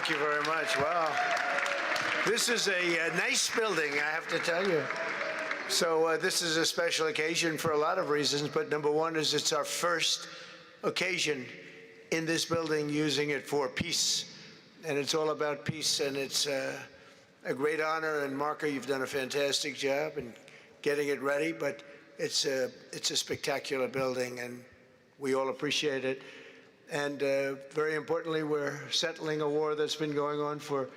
Thank you very much. Wow. This is a nice building, I have to tell you. So this is a special occasion for a lot of reasons, but number one is it's our first occasion in this building using it for peace. And it's all about peace, and it's a great honor. And Marco, you've done a fantastic job in getting it ready, but it's a spectacular building, and we all appreciate it. And very importantly, we're settling a war that's been going on for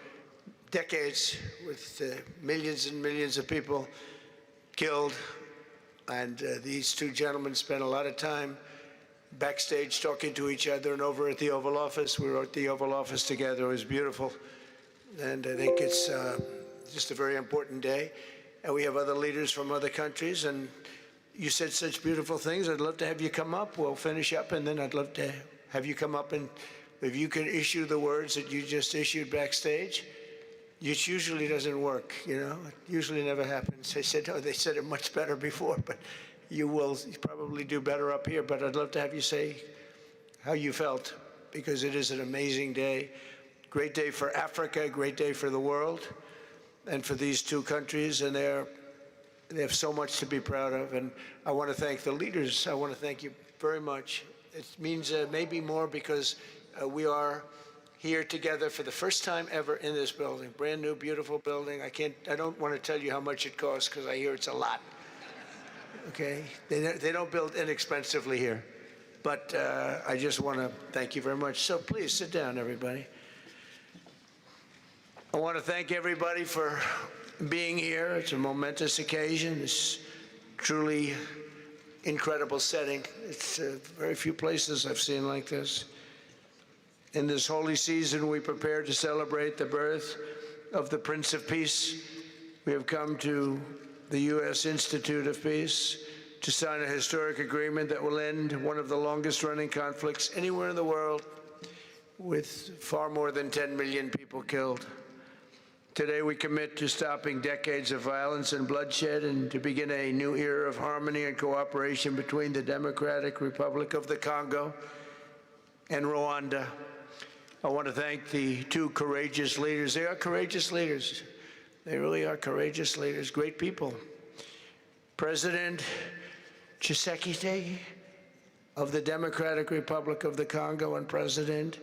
decades with millions and millions of people killed. And these two gentlemen spent a lot of time backstage talking to each other, and over at the Oval Office. We were at the Oval Office together. It was beautiful. And I think it's just a very important day. And we have other leaders from other countries. And you said such beautiful things. I'd love to have you come up. We'll finish up, and then I'd love to have you come up, and if you can issue the words that you just issued backstage. It usually doesn't work, you know. It usually never happens. They said, oh, they said it much better before, but you will probably do better up here. But I'd love to have you say how you felt, because it is an amazing day. Great day for Africa, great day for the world, and for these two countries, and they have so much to be proud of. And I want to thank the leaders. I want to thank you very much. It means maybe more because we are here together for the first time ever in this building. Brand new, beautiful building. I don't want to tell you how much it costs, because I hear it's a lot. Okay? They don't build inexpensively here. But I just want to thank you very much. So please sit down, everybody. I want to thank everybody for being here. It's a momentous occasion. It's truly incredible setting. It's very few places I've seen like this. In this holy season, we prepare to celebrate the birth of the Prince of Peace. We have come to the U.S. Institute of Peace to sign a historic agreement that will end one of the longest-running conflicts anywhere in the world, with far more than 10 million people killed. Today, we commit to stopping decades of violence and bloodshed and to begin a new era of harmony and cooperation between the Democratic Republic of the Congo and Rwanda. I want to thank the two courageous leaders. They are courageous leaders. They really are courageous leaders, great people. President Tshisekedi of the Democratic Republic of the Congo and President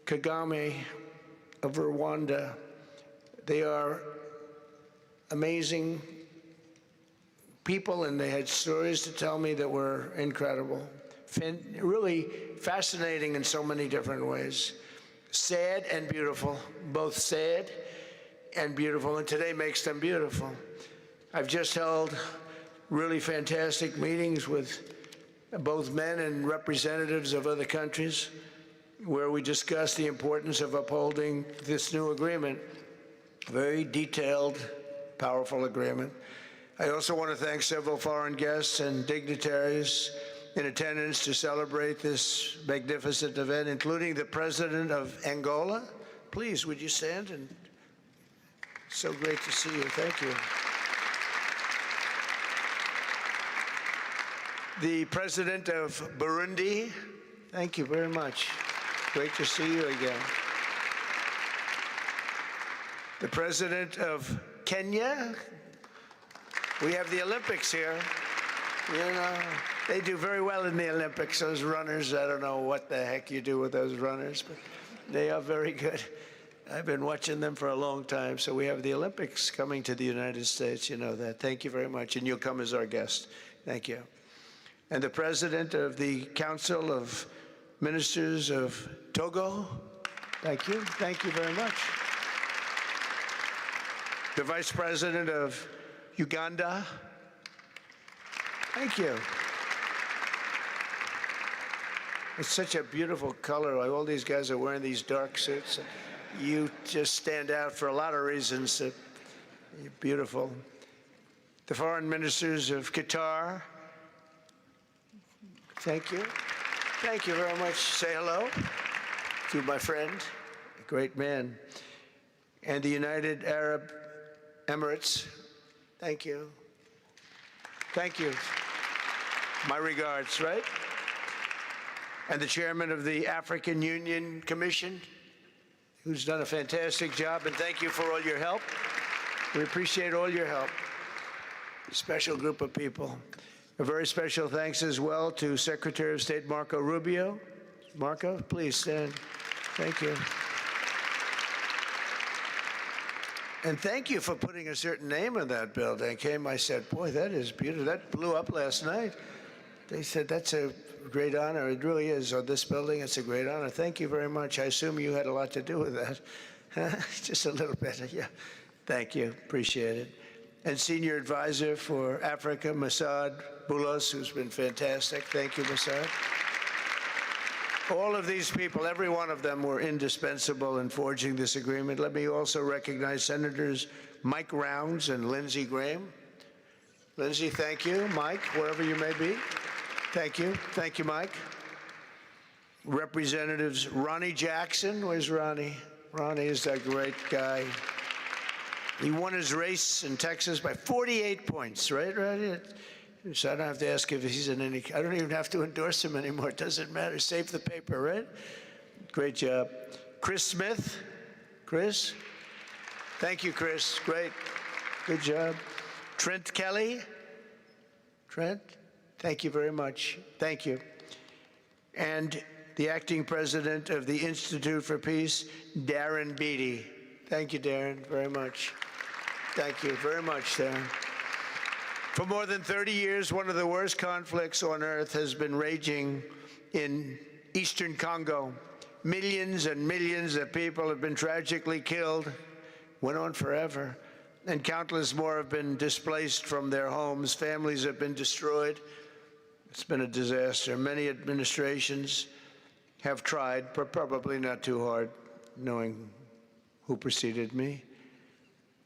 Kagame of Rwanda. They are amazing people, and they had stories to tell me that were incredible. Really fascinating in so many different ways. Sad and beautiful, both sad and beautiful, and today makes them beautiful. I've just held really fantastic meetings with both men and representatives of other countries, where we discussed the importance of upholding this new agreement. Very detailed, powerful agreement. I also want to thank several foreign guests and dignitaries in attendance to celebrate this magnificent event, including the President of Angola. Please, would you stand? And so great to see you. Thank you. The President of Burundi. Thank you very much. Great to see you again. The President of Kenya. We have the Olympics here. You know, they do very well in the Olympics, those runners. I don't know what the heck you do with those runners, but they are very good. I've been watching them for a long time. So we have the Olympics coming to the United States. You know that. Thank you very much. And you'll come as our guest. Thank you. And the President of the Council of Ministers of Togo. Thank you. Thank you very much. The Vice President of Uganda. Thank you. It's such a beautiful color. Like all these guys are wearing these dark suits. You just stand out for a lot of reasons. You're beautiful. The Foreign Ministers of Qatar. Thank you. Thank you very much. Say hello to my friend, a great man. And the United Arab Emirates. Thank you. Thank you. My regards, right? And the chairman of the African Union Commission, who's done a fantastic job, and thank you for all your help. We appreciate all your help. A special group of people. A very special thanks as well to Secretary of State Marco Rubio. Marco, please stand. Thank you. And thank you for putting a certain name on that building. I said, boy, that is beautiful. That blew up last night. They said, that's a great honor. It really is. On this building, it's a great honor. Thank you very much. I assume you had a lot to do with that. Just a little bit, yeah. Thank you. Appreciate it. And Senior Advisor for Africa, Masad Boulos, who's been fantastic. Thank you, Masad. All of these people, every one of them were indispensable in forging this agreement. Let me also recognize Senators Mike Rounds and Lindsey Graham. Lindsey, thank you. Mike, wherever you may be. Thank you. Thank you, Mike. Representatives Ronnie Jackson. Where's Ronnie? Ronnie is that great guy. He won his race in Texas by 48 points, right, Ronnie? So I don't have to ask if he's in any, I don't even have to endorse him anymore. It doesn't matter. Save the paper, right? Great job. Chris Smith. Chris? Thank you, Chris. Great. Good job. Trent Kelly. Trent? Thank you very much. Thank you. And the acting president of the Institute for Peace, Darren Beatty. Thank you, Darren, very much. Thank you very much, Darren. For more than 30 years, one of the worst conflicts on earth has been raging in eastern Congo. Millions and millions of people have been tragically killed, went on forever, and countless more have been displaced from their homes. Families have been destroyed. It's been a disaster. Many administrations have tried, but probably not too hard, knowing who preceded me.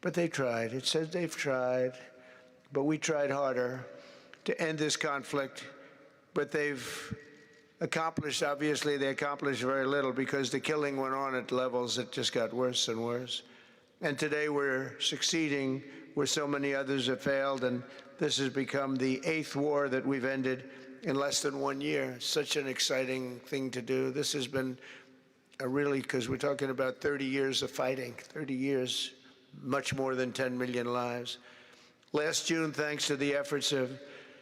But they tried. It says they've tried. But we tried harder to end this conflict. But they've accomplished, obviously, they accomplished very little because the killing went on at levels that just got worse and worse. And today we're succeeding where so many others have failed. And this has become the 8th war that we've ended in less than 1 year. Such an exciting thing to do. This has been a really, because we're talking about 30 years of fighting, 30 years, much more than 10 million lives. Last June, thanks to the efforts of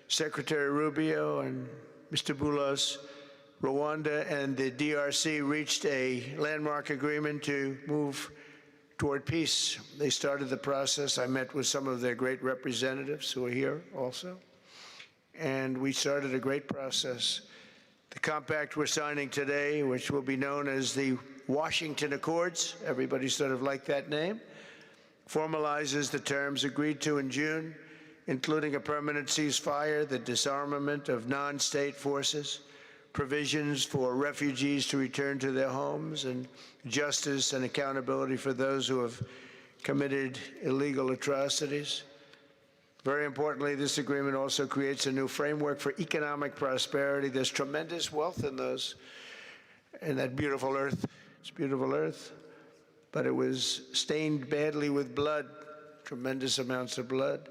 Secretary Rubio and Mr. Boulos, Rwanda and the DRC reached a landmark agreement to move toward peace. They started the process. I met with some of their great representatives who are here also, and we started a great process. The compact we're signing today, which will be known as the Washington Accords, everybody sort of liked that name, formalizes the terms agreed to in June, including a permanent ceasefire, the disarmament of non-state forces, provisions for refugees to return to their homes, and justice and accountability for those who have committed illegal atrocities. Very importantly, this agreement also creates a new framework for economic prosperity. There's tremendous wealth in that beautiful earth. It's beautiful earth. But it was stained badly with blood, tremendous amounts of blood.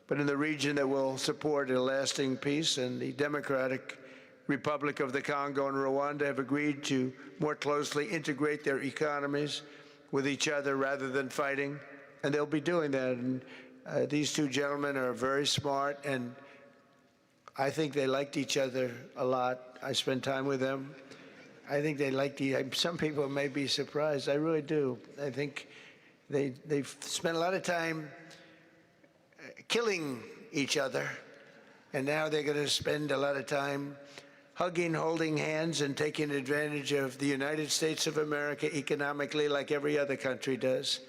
But in the region that will support a lasting peace, and the Democratic Republic of the Congo and Rwanda have agreed to more closely integrate their economies with each other rather than fighting, and they'll be doing that. And these two gentlemen are very smart, and I think they liked each other a lot. I spent time with them. I think they liked some people may be surprised. I really do. I think they've spent a lot of time killing each other, and now they're going to spend a lot of time hugging, holding hands, and taking advantage of the United States of America economically like every other country does.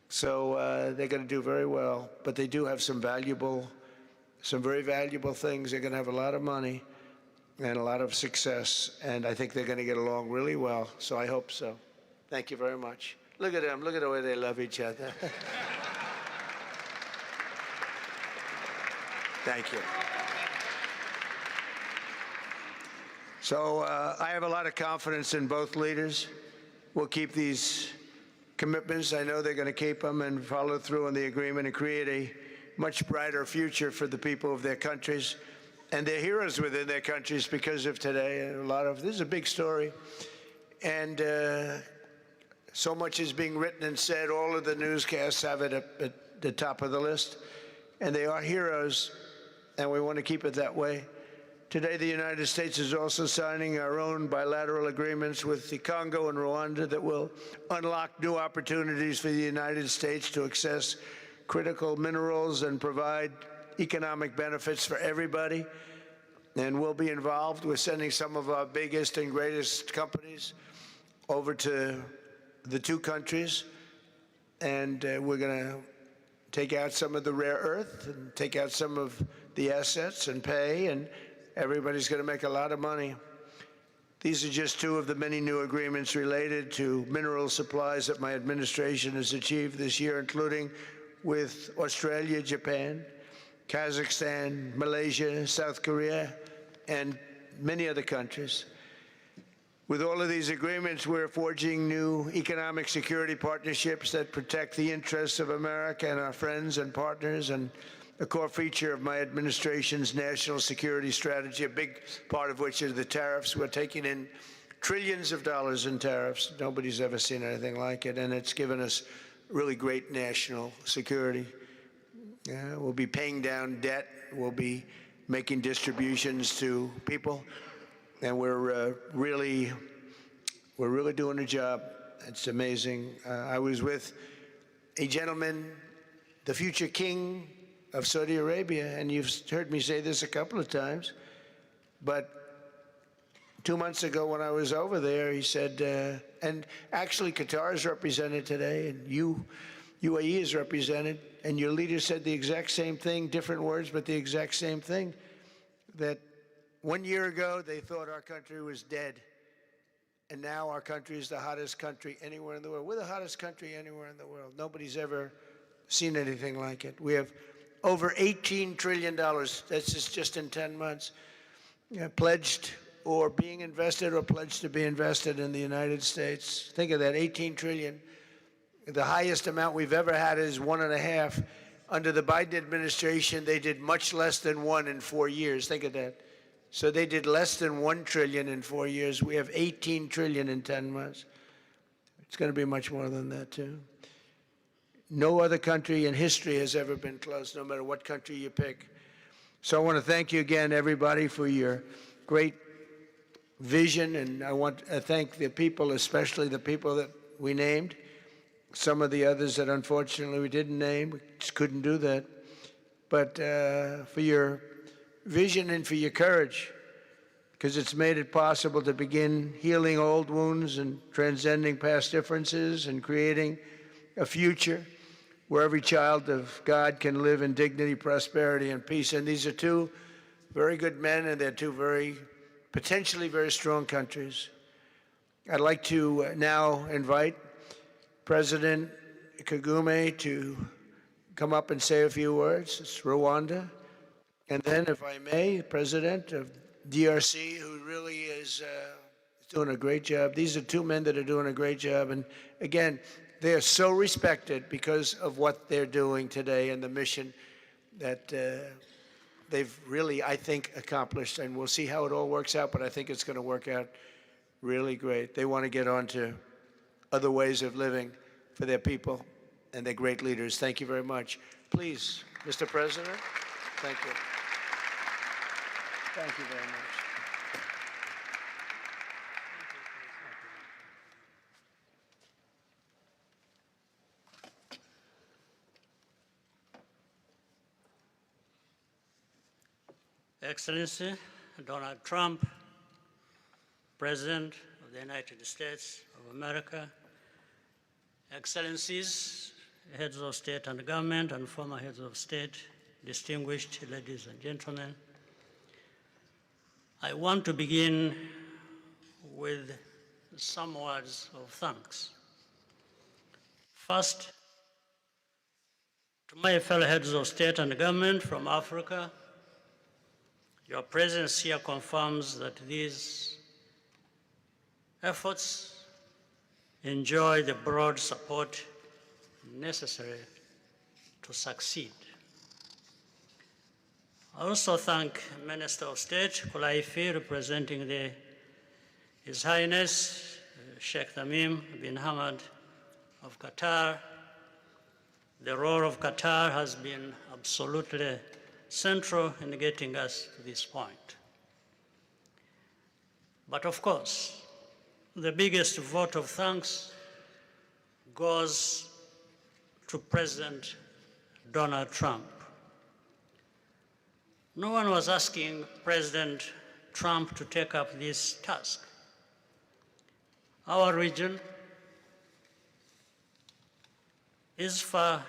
So they're going to do very well, but they do have some very valuable things. They're going to have a lot of money and a lot of success, and I think they're going to get along really well, so I hope so. Thank you very much. Look at them. Look at the way they love each other. Thank you. So I have a lot of confidence in both leaders. We'll keep these commitments. I know they're going to keep them and follow through on the agreement and create a much brighter future for the people of their countries. And they're heroes within their countries because of today. This is a big story. And So much is being written and said. All of the newscasts have it at the top of the list. And they are heroes, and we want to keep it that way. Today, the United States is also signing our own bilateral agreements with the Congo and Rwanda that will unlock new opportunities for the United States to access critical minerals and provide economic benefits for everybody. And we'll be involved with sending some of our biggest and greatest companies over to the two countries. And we're going to take out some of the rare earth and take out some of the assets and pay, and everybody's going to make a lot of money. These are just two of the many new agreements related to mineral supplies that my administration has achieved this year, including with Australia, Japan, Kazakhstan, Malaysia, South Korea, and many other countries. With all of these agreements, we're forging new economic security partnerships that protect the interests of America and our friends and partners, and a core feature of my administration's national security strategy, a big part of which is the tariffs. We're taking in trillions of dollars in tariffs. Nobody's ever seen anything like it, and it's given us really great national security. We'll be paying down debt. We'll be making distributions to people. And we're really doing a job. It's amazing. I was with a gentleman, the future king of Saudi Arabia, and you've heard me say this a couple of times, but 2 months ago when I was over there, he said, and actually Qatar is represented today, and UAE is represented, and your leader said the exact same thing, different words, but the exact same thing, that 1 year ago, they thought our country was dead, and now our country is the hottest country anywhere in the world. We're the hottest country anywhere in the world. Nobody's ever seen anything like it. We have over $18 trillion, that's just in 10 months, pledged or being invested or pledged to be invested in the United States. Think of that, 18 trillion. The highest amount we've ever had is 1.5. Under the Biden administration, they did much less than 1 in 4 years. Think of that. So they did less than 1 trillion in 4 years. We have 18 trillion in 10 months. It's going to be much more than that, too. No other country in history has ever been close, no matter what country you pick. So I want to thank you again, everybody, for your great vision. And I want to thank the people, especially the people that we named. Some of the others that unfortunately we didn't name, we just couldn't do that. But for your vision and for your courage, because it's made it possible to begin healing old wounds and transcending past differences and creating a future where every child of God can live in dignity, prosperity, and peace. And these are two very good men, and they're two potentially very strong countries. I'd like to now invite President Kagame to come up and say a few words. It's Rwanda. And then, if I may, President of DRC, who really is doing a great job. These are two men that are doing a great job. And again, they are so respected because of what they're doing today and the mission that they've really, I think, accomplished. And we'll see how it all works out, but I think it's going to work out really great. They want to get on to other ways of living for their people, and they're great leaders. Thank you very much. Please, Mr. President, thank you. Thank you very much. Excellency Donald Trump, President of the United States of America, Excellencies, heads of state and government and former heads of state, distinguished ladies and gentlemen, I want to begin with some words of thanks. First, to my fellow heads of state and government from Africa, your presence here confirms that these efforts enjoy the broad support necessary to succeed. I also thank Minister of State Kulaifi, representing His Highness Sheikh Tamim bin Hamad of Qatar. The role of Qatar has been absolutely central in getting us to this point. But of course, the biggest vote of thanks goes to President Donald Trump. No one was asking President Trump to take up this task. Our region is far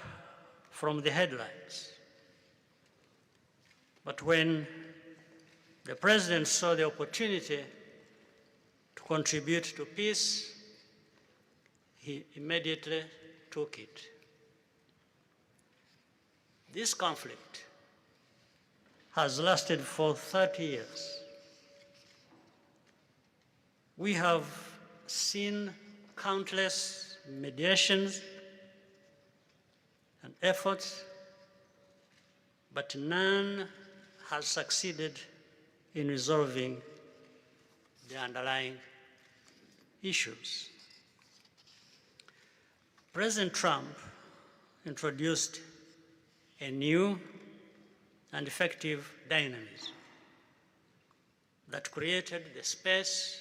from the headlines. But when the president saw the opportunity to contribute to peace, he immediately took it. This conflict has lasted for 30 years. We have seen countless mediations and efforts, but none has succeeded in resolving the underlying issues. President Trump introduced a new and effective dynamism that created the space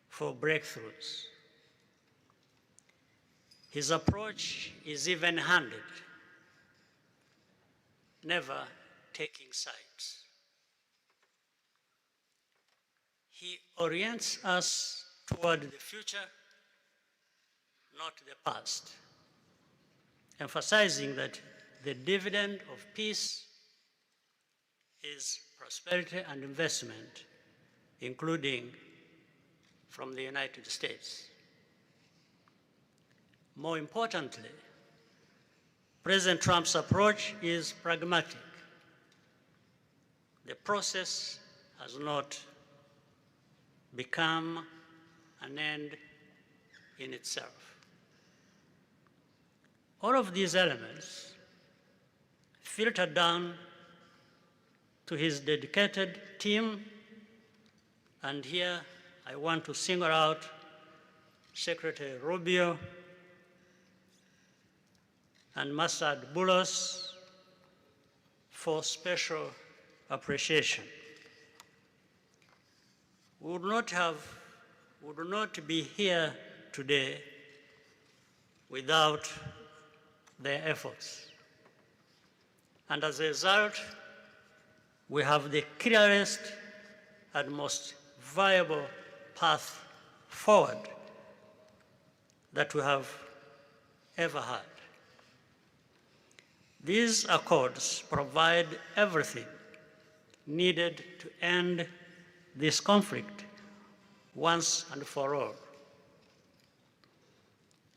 for breakthroughs. His approach is even-handed, never taking sides. He orients us toward the future, not the past, emphasizing that the dividend of peace is prosperity and investment, including from the United States. More importantly, President Trump's approach is pragmatic. The process has not become an end in itself. All of these elements filter down to his dedicated team, and here I want to single out Secretary Rubio and Masad Boulos for special appreciation. We would not be here today without their efforts. And as a result, we have the clearest and most viable path forward that we have ever had. These accords provide everything needed to end this conflict once and for all.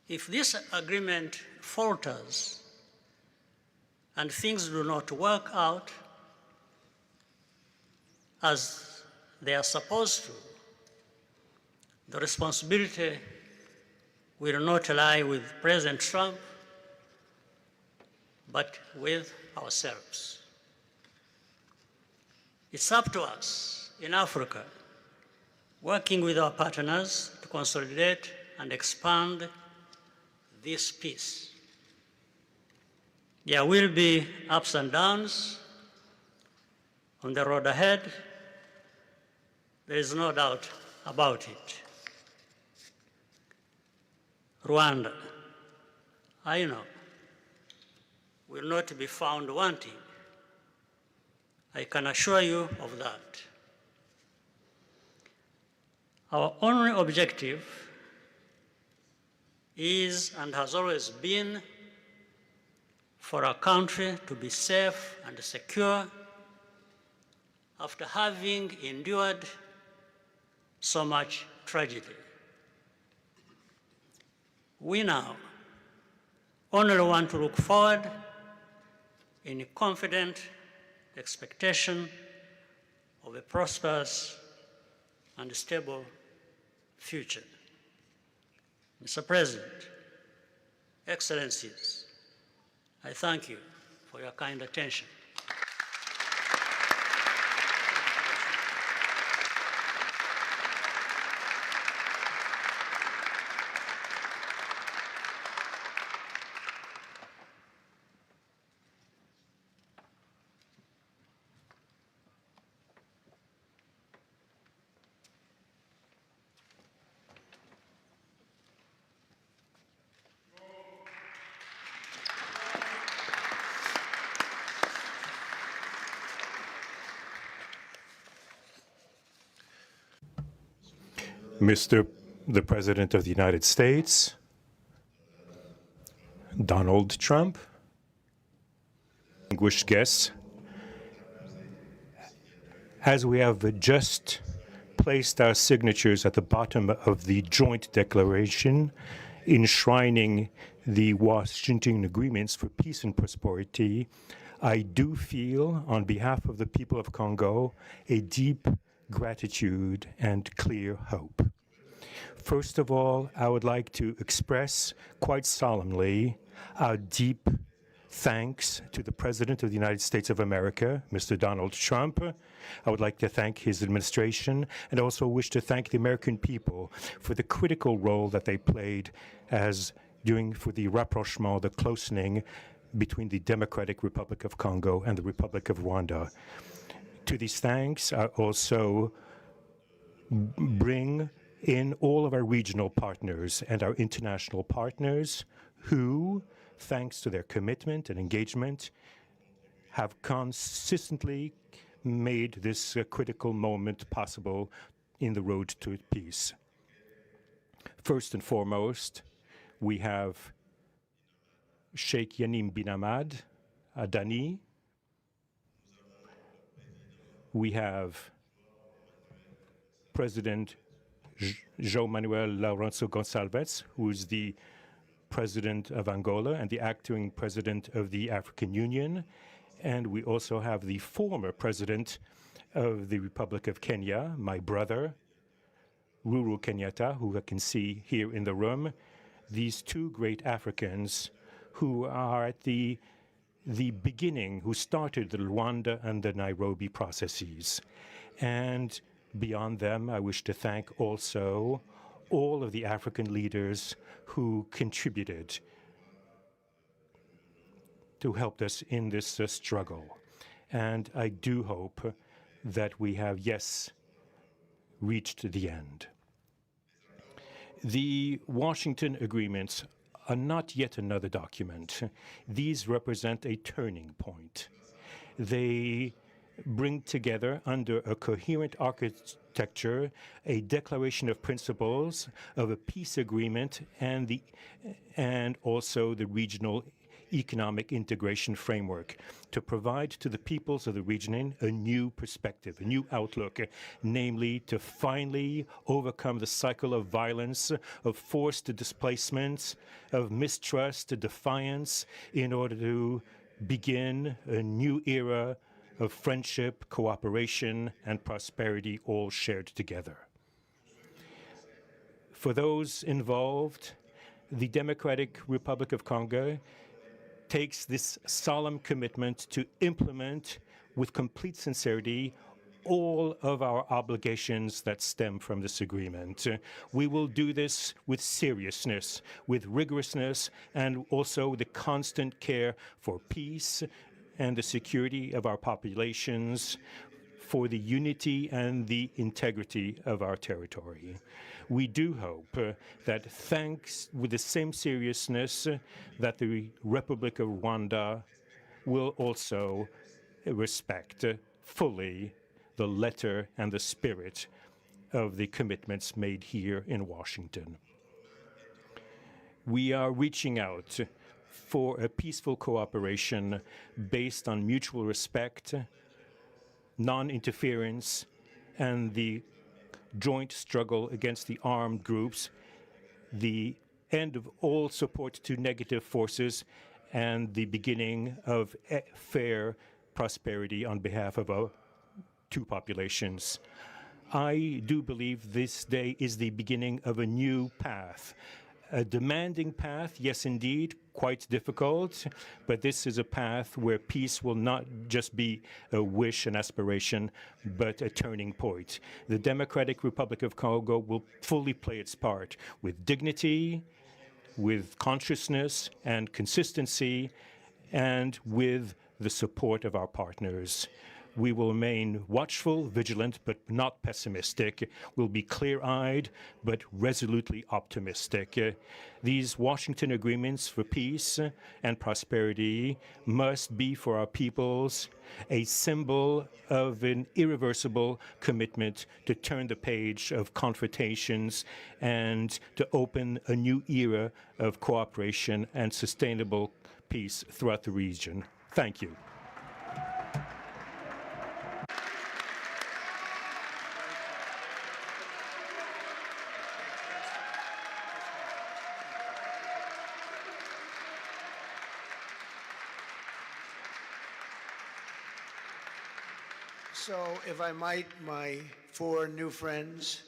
If this agreement falters and things do not work out as they are supposed to, the responsibility will not lie with President Trump, but with ourselves. It's up to us in Africa, working with our partners to consolidate and expand this peace. There will be ups and downs on the road ahead. There is no doubt about it. Rwanda, I know, will not be found wanting. I can assure you of that. Our only objective is and has always been for our country to be safe and secure after having endured so much tragedy. We now only want to look forward in confident expectation of a prosperous and stable future. Mr. President, Excellencies, I thank you for your kind attention. Mr. the President of the United States, Donald Trump, distinguished guests, as we have just placed our signatures at the bottom of the joint declaration enshrining the Washington agreements for peace and prosperity, I do feel, on behalf of the people of Congo, a deep gratitude and clear hope. First of all, I would like to express quite solemnly our deep thanks to the President of the United States of America, Mr. Donald Trump. I would like to thank his administration and also wish to thank the American people for the critical role that they played for the rapprochement, the closening between the Democratic Republic of Congo and the Republic of Rwanda. To these thanks, I also bring in all of our regional partners and our international partners who, thanks to their commitment and engagement, have consistently made this critical moment possible in the road to peace. First and foremost, we have Sheikh Yanim bin Ahmad Adani. We have President João Manuel Lourenço Gonçalves, who is the President of Angola and the acting President of the African Union. And we also have the former President of the Republic of Kenya, my brother, Uhuru Kenyatta, who I can see here in the room. These two great Africans who are at the beginning, who started the Rwanda and the Nairobi processes. And beyond them, I wish to thank also all of the African leaders who contributed to help us in this struggle. And I do hope that we have, yes, reached the end. The Washington agreements are not yet another document. These represent a turning point. They bring together under a coherent architecture a declaration of principles of a peace agreement and also the regional economic integration framework to provide to the peoples of the region a new perspective, a new outlook, namely to finally overcome the cycle of violence, of forced displacements, of mistrust, defiance, in order to begin a new era of friendship, cooperation, and prosperity all shared together. For those involved, the Democratic Republic of Congo takes this solemn commitment to implement with complete sincerity all of our obligations that stem from this agreement. We will do this with seriousness, with rigorousness, and also the constant care for peace and the security of our populations, for the unity and the integrity of our territory. We do hope that thanks with the same seriousness that the Republic of Rwanda will also respect fully the letter and the spirit of the commitments made here in Washington. We are reaching out for a peaceful cooperation based on mutual respect, non-interference, and the joint struggle against the armed groups, the end of all support to negative forces, and the beginning of fair prosperity on behalf of our two populations. I do believe this day is the beginning of a new path. A demanding path, yes, indeed, quite difficult, but this is a path where peace will not just be a wish, an aspiration, but a turning point. The Democratic Republic of Congo will fully play its part with dignity, with consciousness and consistency, and with the support of our partners. We will remain watchful, vigilant, but not pessimistic. We'll be clear-eyed, but resolutely optimistic. These Washington agreements for peace and prosperity must be for our peoples a symbol of an irreversible commitment to turn the page of confrontations and to open a new era of cooperation and sustainable peace throughout the region. Thank you. So, if I might, my 4 new friends,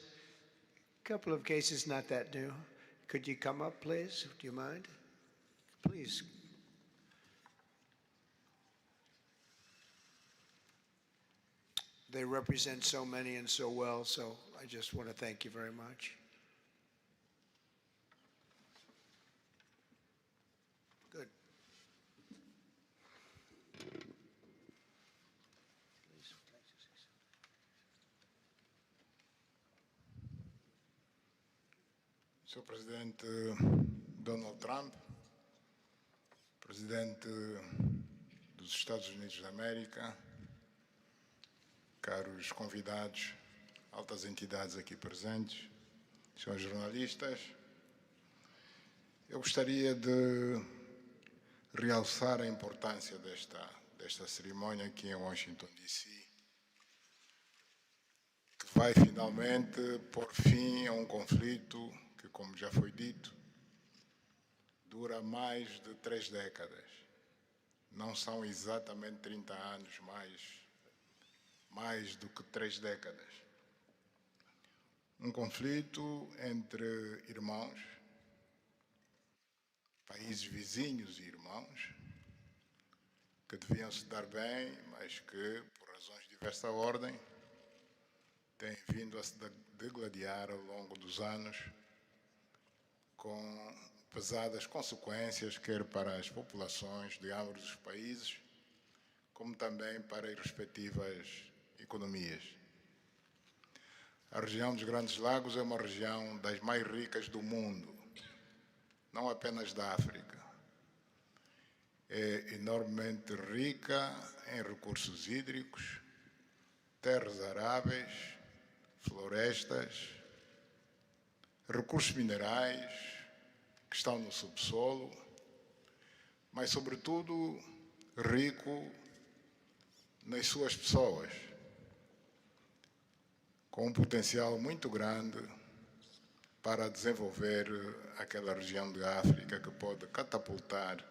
a couple of cases not that new. Could you come up, please? Do you mind? Please. They represent so many and so well, so I just want to thank you very much. Good. Sr. Presidente Donald Trump, Presidente dos Estados Unidos da América, caros convidados, altas entidades aqui presentes, senhores jornalistas, eu gostaria de realçar a importância desta cerimônia aqui em Washington, D.C., que vai finalmente pôr fim a um conflito que, como já foi dito, dura mais de 3 décadas. Não são exatamente 30 anos, mais do que 3 décadas. Um conflito entre irmãos, países vizinhos e irmãos, que deviam se dar bem, mas que, por razões de diversa ordem, têm vindo a se degladiar ao longo dos anos, com pesadas consequências, quer para as populações de ambos os países, como também para as respectivas economias. A região dos Grandes Lagos é uma região das mais ricas do mundo, não apenas da África. É enormemente rica em recursos hídricos, terras aráveis, florestas, recursos minerais que estão no subsolo, mas, sobretudo, rico nas suas pessoas, com um potencial muito grande para desenvolver aquela região de África que pode catapultar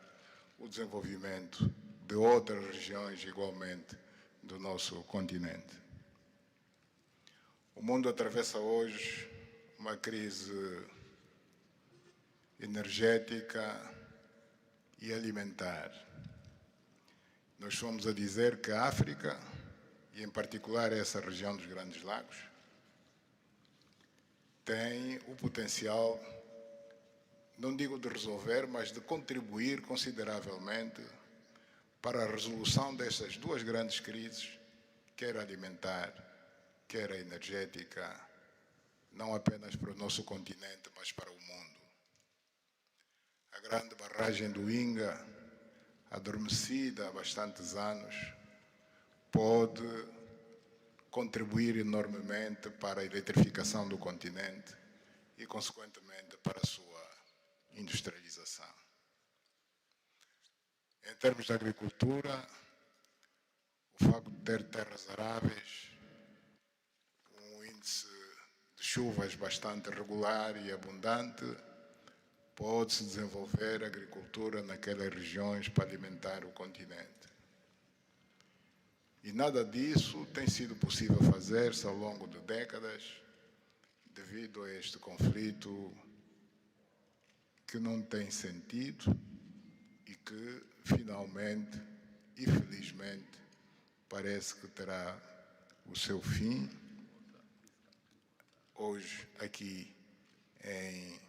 o desenvolvimento de outras regiões igualmente do nosso continente. O mundo atravessa hoje uma crise energética e alimentar. Nós fomos a dizer que a África, e em particular essa região dos Grandes Lagos, tem o potencial, não digo de resolver, mas de contribuir consideravelmente para a resolução dessas 2 grandes crises, quer alimentar, quer a energética, não apenas para o nosso continente, mas para o mundo. A grande barragem do Inga, adormecida há bastantes anos, pode contribuir enormemente para a eletrificação do continente e, consequentemente, para a sua industrialização. Em termos de agricultura, o facto de ter terras aráveis, um índice de chuvas bastante regular e abundante, pode-se desenvolver agricultura naquelas regiões para alimentar o continente. E nada disso tem sido possível fazer-se ao longo de décadas, devido a este conflito que não tem sentido e que, finalmente e felizmente, parece que terá o seu fim hoje aqui em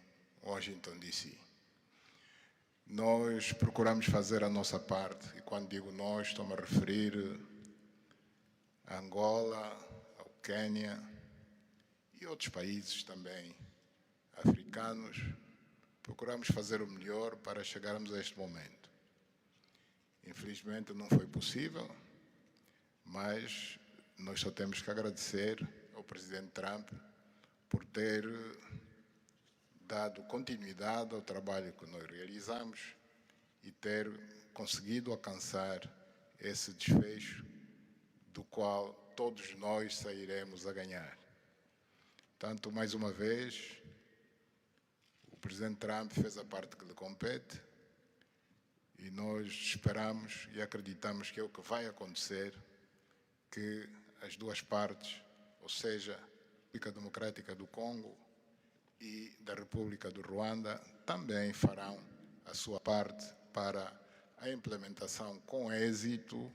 Washington, D.C. Nós procuramos fazer a nossa parte, e quando digo nós, estou-me a referir a Angola, ao Quênia e outros países também africanos, procuramos fazer o melhor para chegarmos a este momento. Infelizmente não foi possível, mas nós só temos que agradecer ao presidente Trump por ter dado continuidade ao trabalho que nós realizamos e ter conseguido alcançar esse desfecho do qual todos nós sairemos a ganhar. Portanto, mais uma vez, o presidente Trump fez a parte que lhe compete e nós esperamos e acreditamos que é o que vai acontecer, que as duas partes, ou seja, a República Democrática do Congo e da República do Rwanda, também farão a sua parte para a implementação com êxito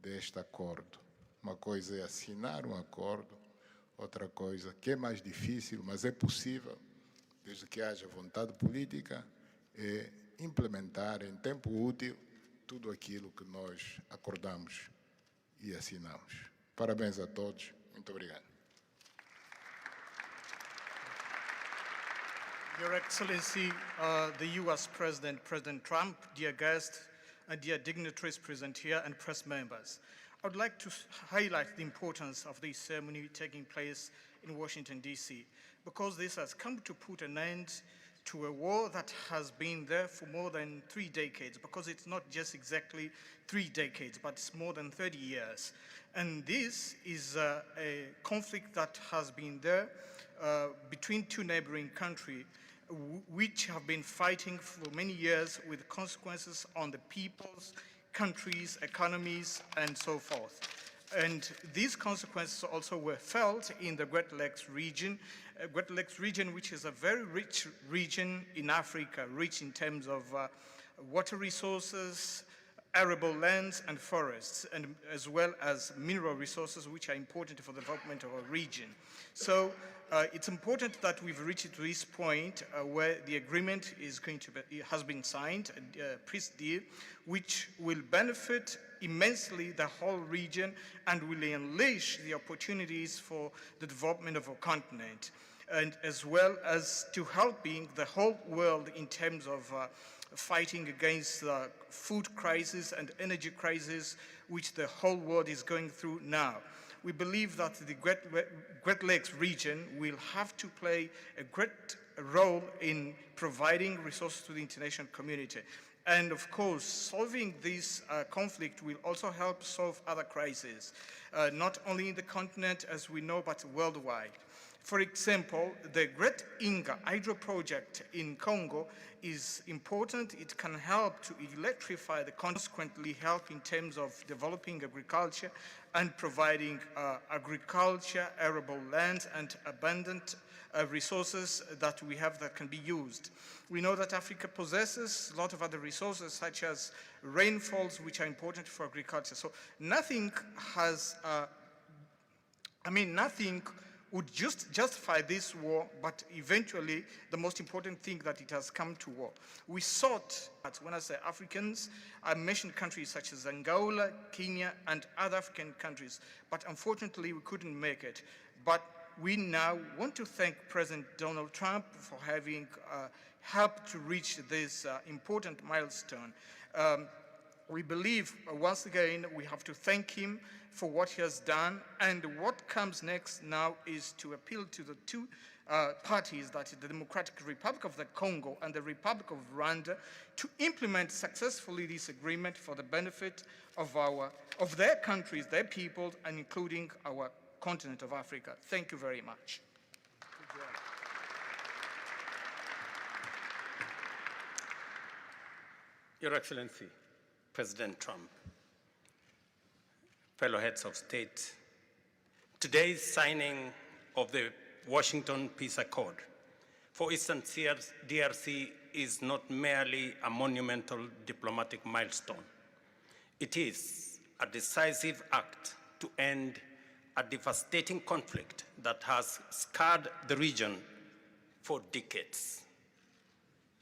deste acordo. Uma coisa é assinar um acordo, outra coisa que é mais difícil, mas é possível, desde que haja vontade política, é implementar em tempo útil tudo aquilo que nós acordamos e assinamos. Parabéns a todos. Muito obrigado. Your Excellency, the U.S. President, President Trump, dear guests, and dear dignitaries present here and press members. I would like to highlight the importance of this ceremony taking place in Washington, D.C., because this has come to put an end to a war that has been there for more than 3 decades, because it's not just exactly 3 decades, but it's more than 30 years. And this is a conflict that has been there between two neighboring countries, which have been fighting for many years with consequences on the peoples, countries, economies, and so forth. And these consequences also were felt in the Great Lakes region, which is a very rich region in Africa, rich in terms of water resources, arable lands and forests, and as well as mineral resources, which are important for the development of our region. So it's important that we've reached to this point where the agreement is going to be, has been signed, a peace deal, which will benefit immensely the whole region and will unleash the opportunities for the development of our continent, and as well as to helping the whole world in terms of fighting against the food crisis and energy crisis which the whole world is going through now. We believe that the Great Lakes region will have to play a great role in providing resources to the international community. And of course, solving this conflict will also help solve other crises, not only in the continent as we know, but worldwide. For example, the Great Inga hydro project in Congo is important. It can help to electrify the consequently help in terms of developing agriculture and providing agriculture, arable lands, and abundant resources that we have that can be used. We know that Africa possesses a lot of other resources, such as rainfalls, which are important for agriculture. So nothing has, nothing would just justify this war, but eventually the most important thing that it has come to war. We sought, when I say Africans, I mentioned countries such as Angola, Kenya, and other African countries, but unfortunately we couldn't make it. But we now want to thank President Donald Trump for having helped to reach this important milestone. We believe, once again, we have to thank him for what he has done, and what comes next now is to appeal to the two parties, that is the Democratic Republic of the Congo and the Republic of Rwanda, to implement successfully this agreement for the benefit of their countries, their people, and including our continent of Africa. Thank you very much. Your Excellency, President Trump, fellow heads of state, today's signing of the Washington Peace Accord for Eastern DRC is not merely a monumental diplomatic milestone. It is a decisive act to end a devastating conflict that has scarred the region for decades.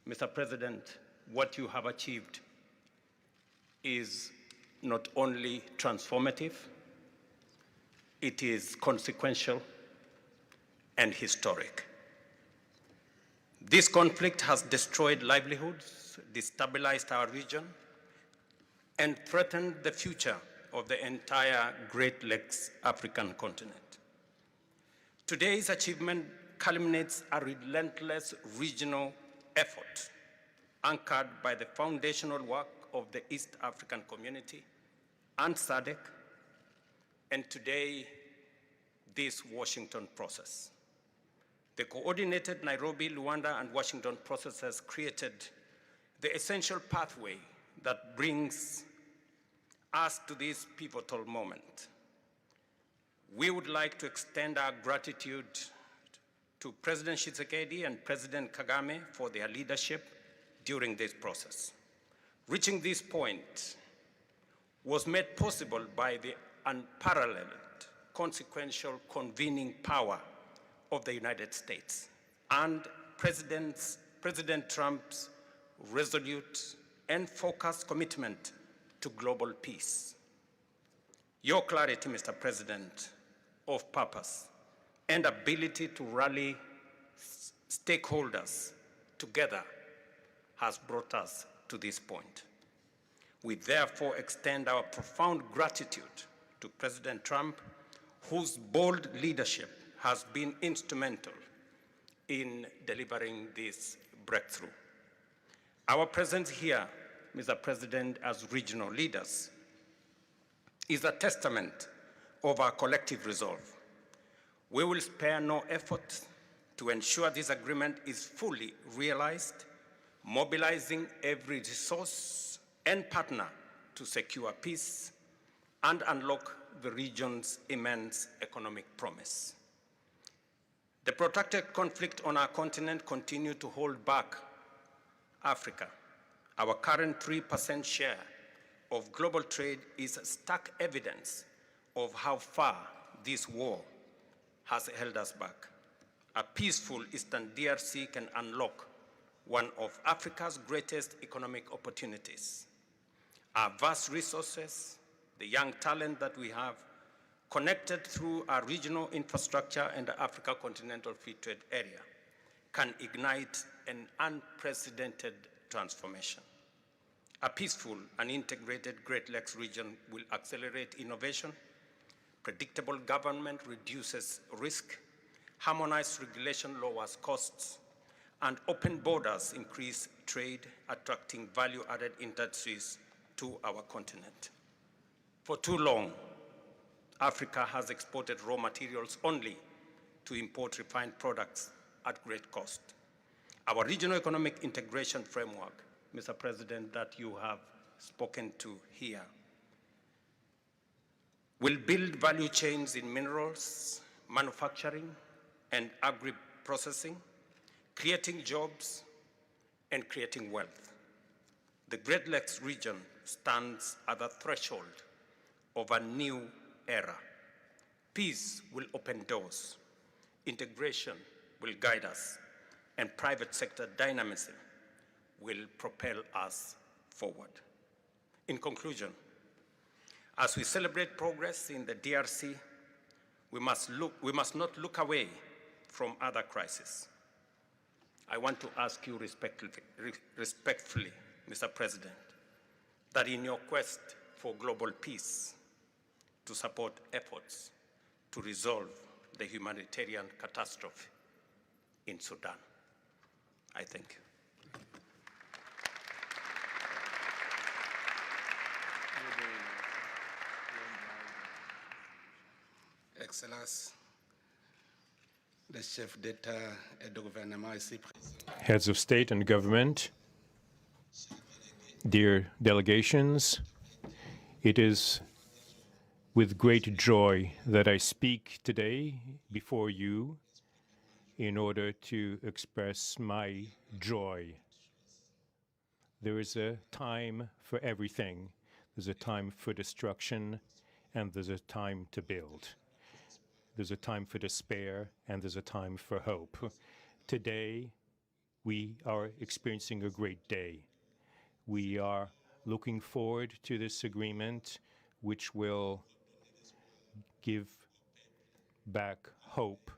Mr. President, what you have achieved is not only transformative, It is consequential and historic. This conflict has destroyed livelihoods, destabilized our region, and threatened the future of the entire Great Lakes African continent. Today's achievement culminates a relentless regional effort anchored by the foundational work of the East African Community and SADC, and today, this Washington process. The coordinated Nairobi, Rwanda, and Washington process has created the essential pathway that brings us to this pivotal moment. We would like to extend our gratitude to President Tshisekedi and President Kagame for their leadership during this process. Reaching this point was made possible by the unparalleled consequential convening power of the United States and President Trump's resolute and focused commitment to global peace. Your clarity, Mr. President, of purpose and ability to rally stakeholders together has brought us to this point. We therefore extend our profound gratitude to President Trump, whose bold leadership has been instrumental in delivering this breakthrough. Our presence here, Mr. President, as regional leaders, is a testament of our collective resolve. We will spare no effort to ensure this agreement is fully realized, mobilizing every resource and partner to secure peace and unlock the region's immense economic promise. The protracted conflict on our continent continues to hold back Africa. Our current 3% share of global trade is stark evidence of how far this war has held us back. A peaceful Eastern DRC can unlock one of Africa's greatest economic opportunities. Our vast resources, the young talent that we have, connected through our regional infrastructure and the Africa Continental Free Trade Area, can ignite an unprecedented transformation. A peaceful and integrated Great Lakes region will accelerate innovation, predictable government reduces risk, harmonized regulation lowers costs, and open borders increase trade, attracting value-added industries to our continent. For too long, Africa has exported raw materials only to import refined products at great cost. Our regional economic integration framework, Mr. President, that you have spoken to here, will build value chains in minerals, manufacturing, and agri-processing, creating jobs and creating wealth. The Great Lakes region stands at the threshold of a new era. Peace will open doors, integration will guide us, and private sector dynamism will propel us forward. In conclusion, as we celebrate progress in the DRC, we must not look away from other crises. I want to ask you respectfully, Mr. President, that in your quest for global peace, to support efforts to resolve the humanitarian catastrophe in Sudan. I thank you. Excellence, le chef d'État et de gouvernement ici présent. Heads of state and government, dear delegations, it is with great joy that I speak today before you in order to express my joy. There is a time for everything. There's a time for destruction, and there's a time to build. There's a time for despair, and there's a time for hope. Today, we are experiencing a great day. We are looking forward to this agreement, which will give back hope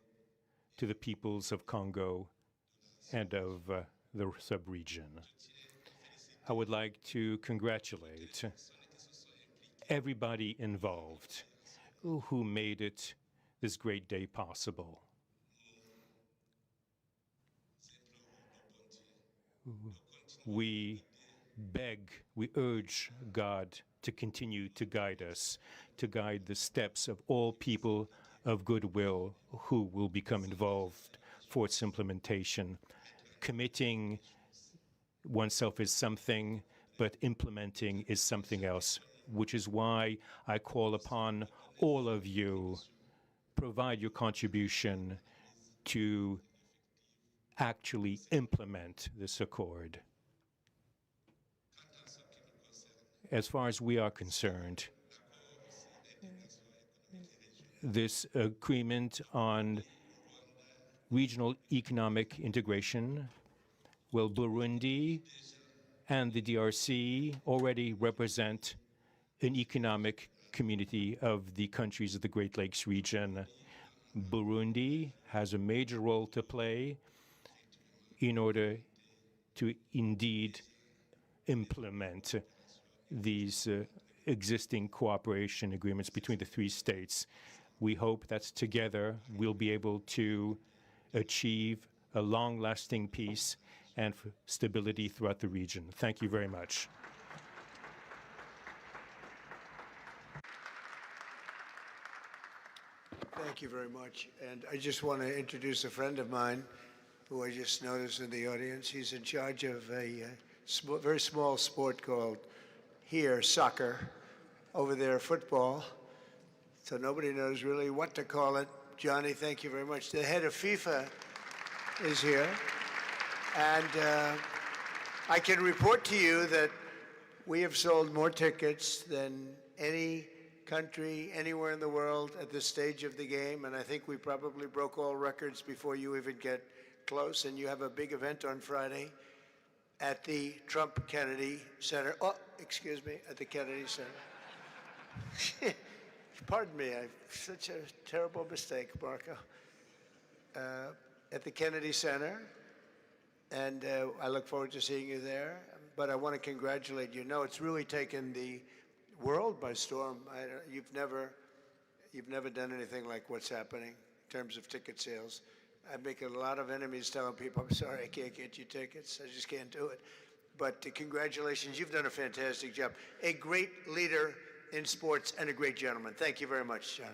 to the peoples of Congo and of the sub-region. I would like to congratulate everybody involved who made it this great day possible. We we urge God to continue to guide us, to guide the steps of all people of goodwill who will become involved for its implementation. Committing oneself is something, but implementing is something else, which is why I call upon all of you, provide your contribution to actually implement this accord. As far as we are concerned, this agreement on regional economic integration, well, Burundi and the DRC already represent an economic community of the countries of the Great Lakes region. Burundi has a major role to play in order to indeed implement these existing cooperation agreements between the three states. We hope that together we'll be able to achieve a long-lasting peace and stability throughout the region. Thank you very much. Thank you very much. And I just want to introduce a friend of mine who I just noticed in the audience. He's in charge of a very small sport called here soccer, over there football. So nobody knows really what to call it. Johnny, thank you very much. The head of FIFA is here. And I can report to you that we have sold more tickets than any country anywhere in the world at this stage of the game. And I think we probably broke all records before you even get close. And you have a big event on Friday at the Trump Kennedy Center. Oh, excuse me, at the Kennedy Center. Pardon me, such a terrible mistake, Marco. At the Kennedy Center, and I look forward to seeing you there. But I want to congratulate you. No, it's really taken the world by storm. You've never done anything like what's happening in terms of ticket sales. I'm making a lot of enemies telling people, I'm sorry, I can't get you tickets. I just can't do it. But congratulations, you've done a fantastic job. A great leader in sports and a great gentleman. Thank you very much, Johnny.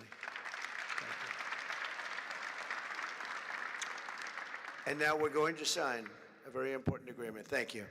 And now we're going to sign a very important agreement. Thank you.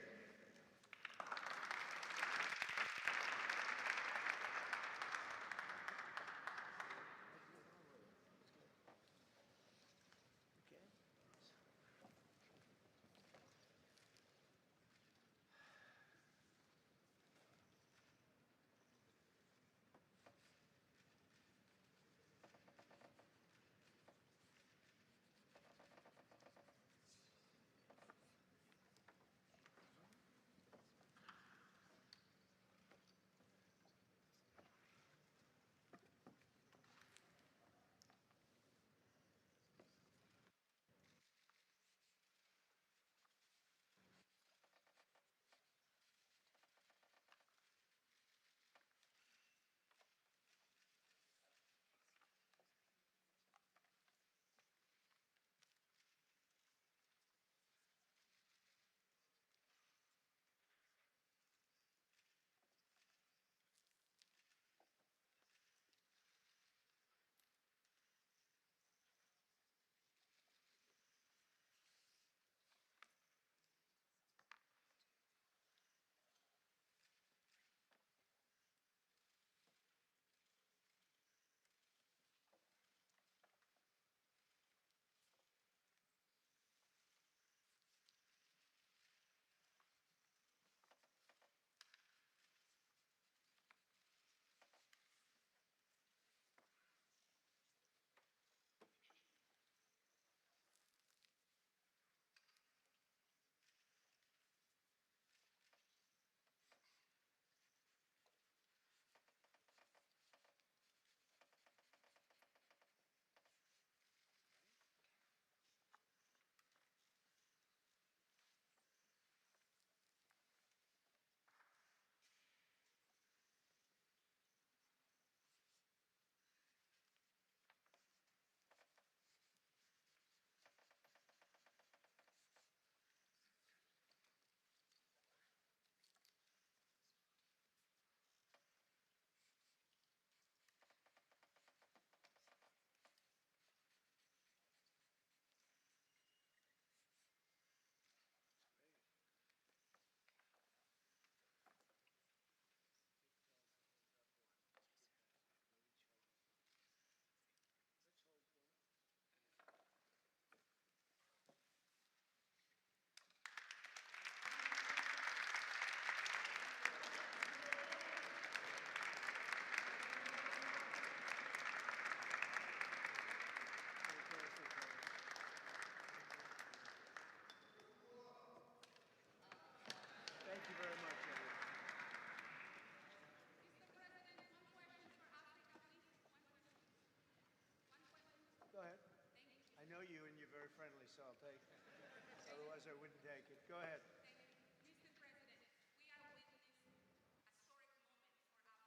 friendly, so I'll take it. Otherwise, I wouldn't take it. Go ahead. Mr. President, we are witnessing a historic moment for Africa.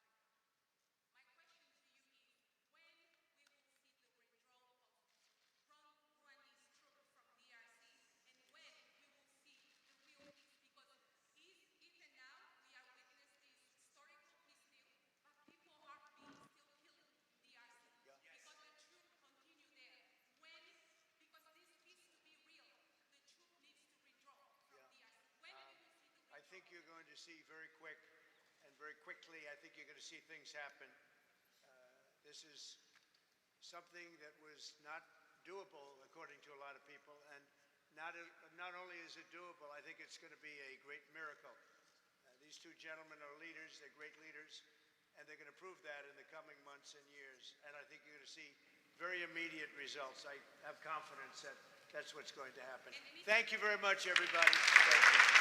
My question to you is, when we will see the withdrawal of Rwandese troops from DRC, and when we will see the real peace? Because even now, we are witnessing this historical peace deal, but people are being still killed in DRC. Because the troops continue there. Because this peace to be real, the troop needs to withdraw from DRC. When we will see the withdrawal? I think you're going to see very quickly, I think you're going to see things happen. This is something that was not doable, according to a lot of people, and not only is it doable, I think it's going to be a great miracle. These two gentlemen are leaders, they're great leaders, and they're going to prove that in the coming months and years. And I think you're going to see very immediate results. I have confidence that that's what's going to happen. Thank you very much, everybody. Thank you.